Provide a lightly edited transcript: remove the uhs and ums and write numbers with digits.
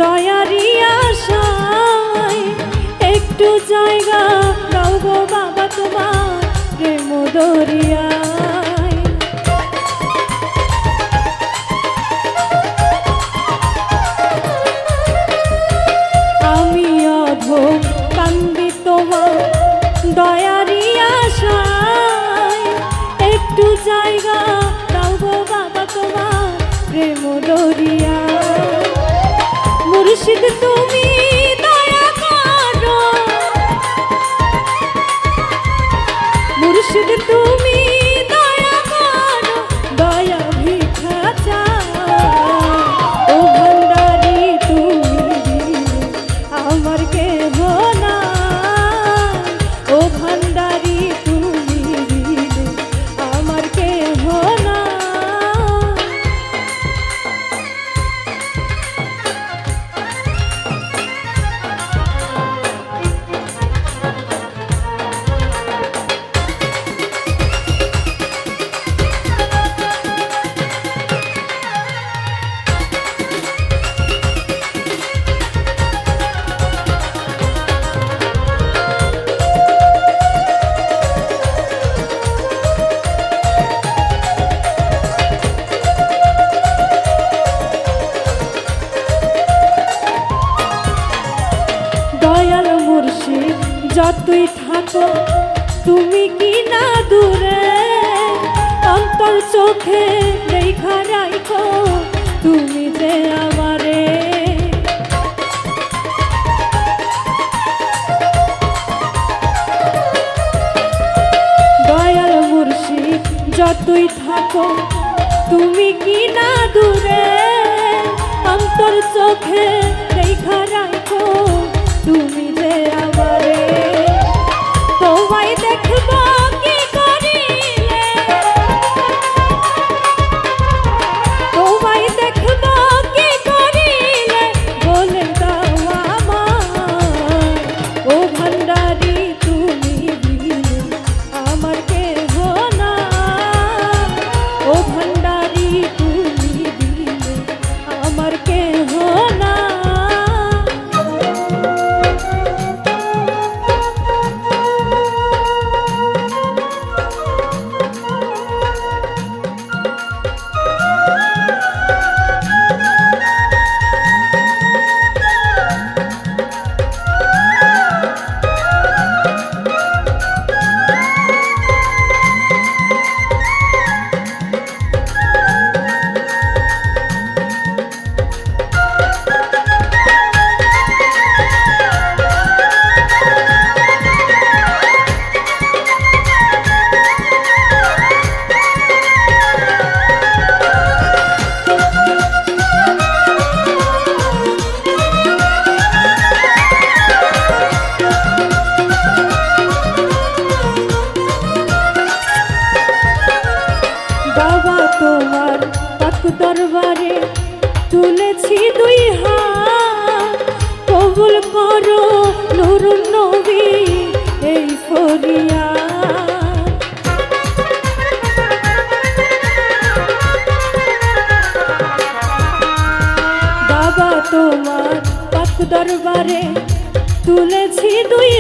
দয়ারি আশায় একটু জায়গা দাও গো বাবা তোমার প্রেম দরিয়ায়। আমি অধম কান্দি তোমার দয়ারি আশায় একটু জায়গা দাও গো বাবা তোমার প্রেম দরিয়ায়। মুর্শিদ তুমি দয়া করো, মুর্শিদ তুমি দয়া করো, দয়া ভিক্ষা চাও। ও ভান্ডারি তুমি আমার কেহ নাই, ও ভান্ডারি তুমি আমার কেহ নাই। দয়াল মুর্শিদ যতই থাকো তুমি কি না দূরে, অন্তর চোখে দেখা রাখো তুমি যে আমারে। দয়াল মুর্শিদ যতই থাকো তুমি কি না দূরে, অন্তর চোখে দেখা রাখো তুমি যে আমারে। তোমায় দেখব কি করিলে, তোমায় দেখব কি করিলে বলে দাও আমায়। ও ভান্ডারি তুমি দিলে আমার কেহ নাই, ও ভান্ডারি তুমি দিলে আমার কেহ নাই। বাবা তোমার পাক দরবারে তুলেছি দুই হাত, কবুল করো নূরুন নবী এই ফরিয়াদ। বাবা তোমার পাক দরবারে তুলেছি দুই